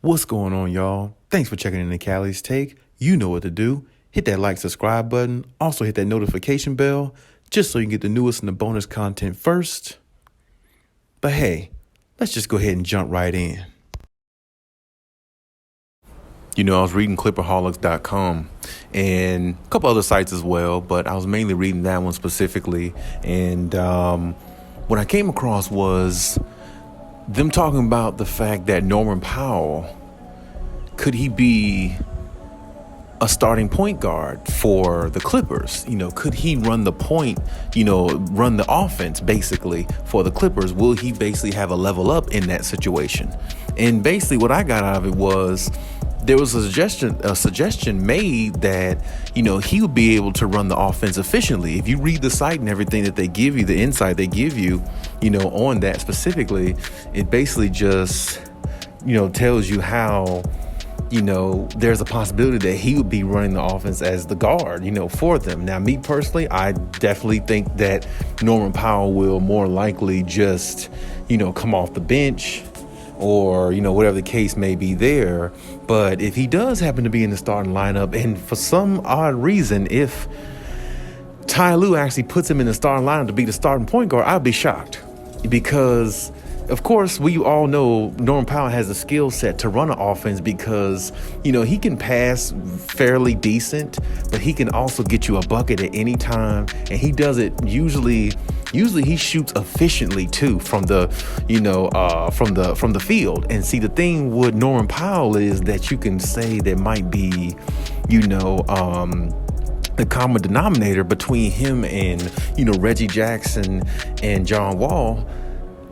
What's going on, y'all? Thanks for checking in the Khaliis Take. You know what to do. Hit that like, subscribe button. Also hit that notification bell just so you can get the newest and the bonus content first. But hey, let's just go ahead and jump right in. I was reading Clipperholics.com and a couple other sites as well, but I was mainly reading that one specifically. And what I came across was them talking about the fact that Norman Powell, could he be a starting point guard for the Clippers? Could he run the point, run the offense basically for the Clippers? Will he basically have a level up in that situation? And basically what I got out of it was there was a suggestion made that, he would be able to run the offense efficiently. If you read the site and everything that they give you, the insight they give you, on that specifically, it basically just, tells you how, there's a possibility that he would be running the offense as the guard, for them. Now, me personally, I definitely think that Norman Powell will more likely just, come off the bench or, whatever the case may be there. But if he does happen to be in the starting lineup, and for some odd reason, if Ty Lue actually puts him in the starting lineup to be the starting point guard, I'd be shocked. Because, of course, we all know Norman Powell has a skill set to run an offense because, he can pass fairly decent, but he can also get you a bucket at any time. And he does it usually he shoots efficiently too from the, from the field. And see, the thing with Norman Powell is that you can say there might be, the common denominator between him and, Reggie Jackson and John Wall.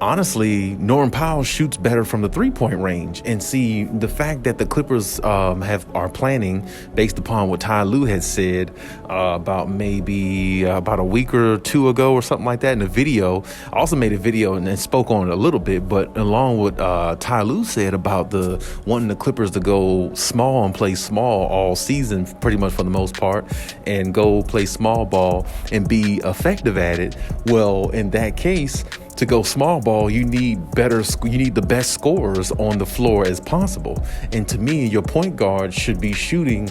Honestly, Norman Powell shoots better from the three-point range. And see, the fact that the Clippers are planning, based upon what Ty Lue had said about a week or two ago or something like that in a video. I also made a video and then spoke on it a little bit, but along with Ty Lue said about wanting the Clippers to go small and play small all season, pretty much for the most part, and go play small ball and be effective at it. Well, in that case, to go small ball, you need the best scorers on the floor as possible. And to me, your point guard should be shooting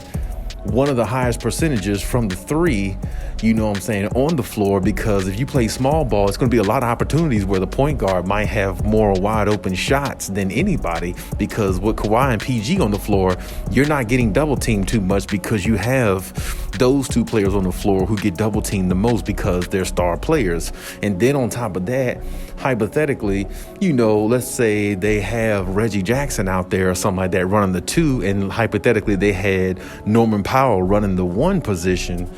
one of the highest percentages from the three, on the floor, because if you play small ball, it's going to be a lot of opportunities where the point guard might have more wide open shots than anybody, because with Kawhi and PG on the floor, you're not getting double teamed too much because you have those two players on the floor who get double teamed the most because they're star players. And then on top of that, hypothetically, let's say they have Reggie Jackson out there or something like that running the two, and hypothetically they had Norman Powell running the one position.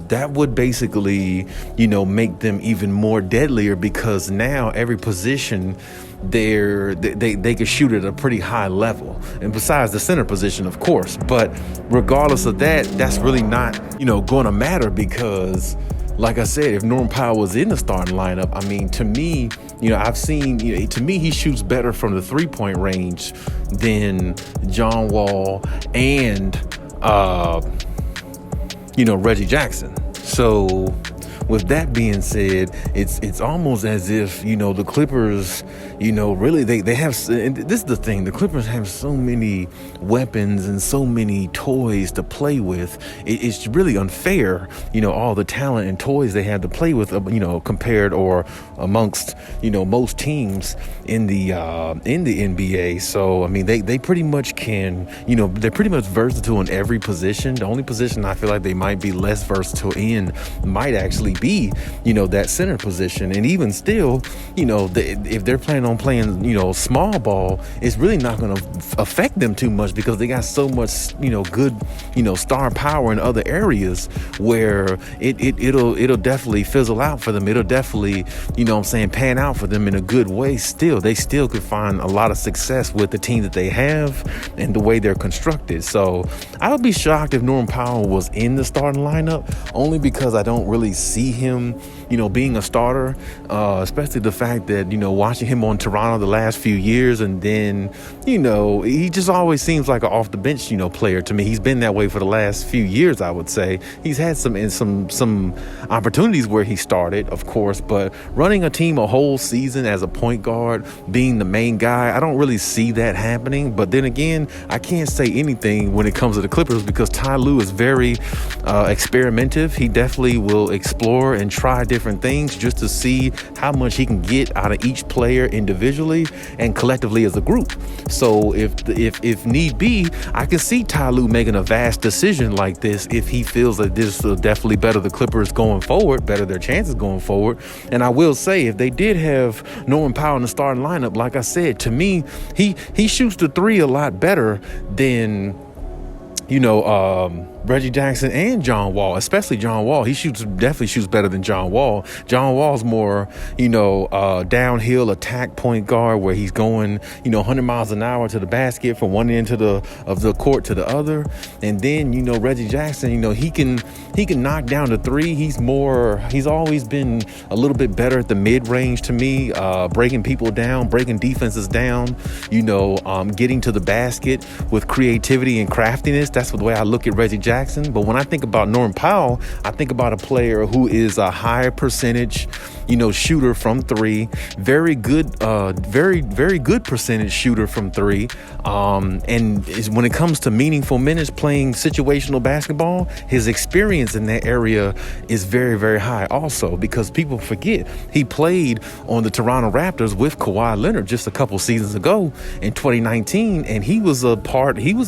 That would basically, make them even more deadlier, because now every position they could shoot at a pretty high level. And besides the center position, of course. But regardless of that, that's really not, going to matter, because like I said, if Norman Powell was in the starting lineup, to me, I've seen, to me, he shoots better from the three-point range than John Wall and Reggie Jackson. So with that being said, it's almost as if, the Clippers, really they have, and this is the thing, the Clippers have so many weapons and so many toys to play with. It's really unfair, all the talent and toys they have to play with, compared or amongst, most teams in the NBA. So, they pretty much can, they're pretty much versatile in every position. The only position I feel like they might be less versatile in might actually be, that center position. And even still, if they're planning on playing, small ball, it's really not going to affect them too much, because they got so much, good, star power in other areas where it'll definitely fizzle out for them. It'll definitely, pan out for them in a good way. They still could find a lot of success with the team that they have and the way they're constructed. So I would be shocked if Norman Powell was in the starting lineup, only because I don't really see him, being a starter, especially the fact that, watching him on Toronto the last few years, and then, he just always seems like an off the bench, player to me. He's been that way for the last few years, I would say. He's had some opportunities where he started, of course, but running a team a whole season as a point guard, being the main guy, I don't really see that happening. But then again, I can't say anything when it comes to the Clippers because Ty Lue is very experimentative. He definitely will explore and try different things just to see how much he can get out of each player individually and collectively as a group. So if need be, I can see Ty Lue making a vast decision like this if he feels that this will definitely better the Clippers going forward, better their chances going forward. And I will say, if they did have Norman Powell in the starting lineup, like I said, to me, he shoots the three a lot better than Reggie Jackson and John Wall, especially John Wall. He definitely shoots better than John Wall. John Wall's more, downhill attack point guard where he's going, 100 miles an hour to the basket from one end of the court to the other. And then, Reggie Jackson, he can knock down the three. He's always been a little bit better at the mid range to me, breaking people down, breaking defenses down, getting to the basket with creativity and craftiness. That's the way I look at Reggie Jackson. But when I think about Norman Powell, I think about a player who is a higher percentage, shooter from three, very good percentage shooter from three. And when it comes to meaningful minutes playing situational basketball, his experience in that area is very, very high also, because people forget he played on the Toronto Raptors with Kawhi Leonard just a couple seasons ago in 2019. And he was a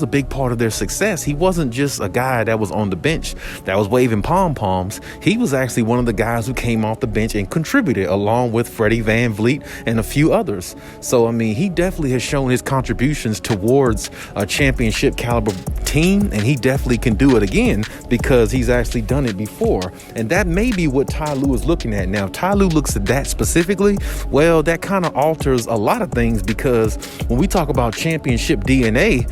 big part of their success. He wasn't just a guy that was on the bench that was waving pom-poms. He was actually one of the guys who came off the bench and contributed along with Freddie VanVleet and a few others. So, he definitely has shown his contributions towards a championship caliber team, and he definitely can do it again because he's actually done it before. And that may be what Ty Lue is looking at now. If Ty Lue looks at that specifically, well, that kind of alters a lot of things, because when we talk about championship DNA,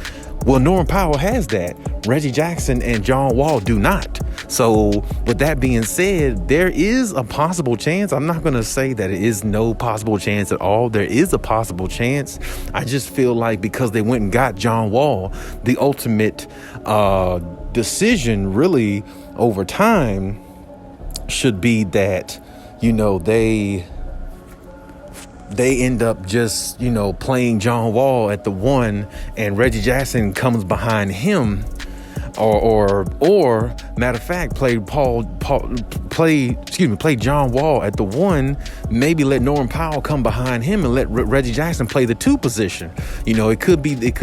well, Norman Powell has that. Reggie Jackson and John Wall do not. So with that being said, there is a possible chance. I'm not going to say that it is no possible chance at all. There is a possible chance. I just feel like because they went and got John Wall, the ultimate decision really over time should be that, they end up just, playing John Wall at the one and Reggie Jackson comes behind him, or matter of fact, play John Wall at the one, maybe let Norman Powell come behind him and let Reggie Jackson play the two position. It could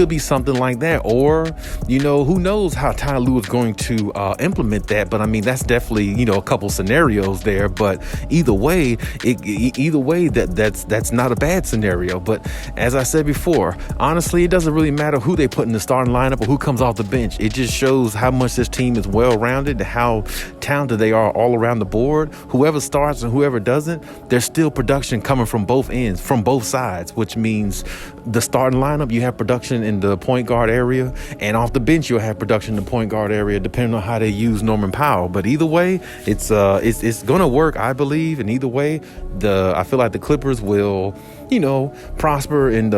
be something like that, or, who knows how Ty Lue is going to implement that. But that's definitely, a couple scenarios there. But either way, that's not a bad scenario. But as I said before, honestly, it doesn't really matter who they put in the starting lineup or who comes off the bench. It just shows how much this team is well-rounded, how talented they are all around the board. Whoever starts and whoever doesn't, there's still production coming from both ends, from both sides, which means the starting lineup, you have production in the point guard area, and off the bench, you'll have production in the point guard area, depending on how they use Norman Powell. But either way, it's going to work, I believe. And either way, I feel like the Clippers will, prosper in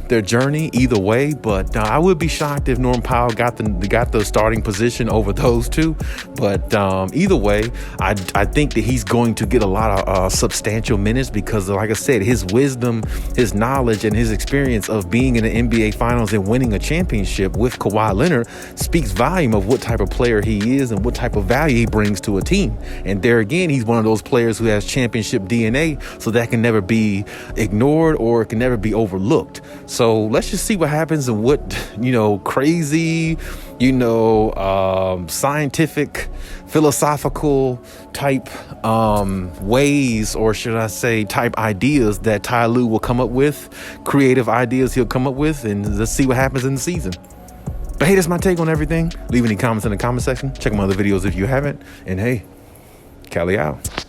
their journey either way. But I would be shocked if Norman Powell got the starting position over those two. But either way, I think that he's going to get a lot of substantial minutes because, like I said, his wisdom, his knowledge, and his experience of being in the NBA Finals and winning a championship with Kawhi Leonard speaks volume of what type of player he is and what type of value he brings to a team. And there again, he's one of those players who has championship DNA, so that can never be ignored or it can never be overlooked. So let's just see what happens and what, crazy, scientific, philosophical type ways, or should I say type ideas that Ty Lue will come up with, creative ideas he'll come up with, and let's see what happens in the season. But hey, that's my take on everything. Leave any comments in the comment section. Check my other videos if you haven't. And hey, Khaliis out.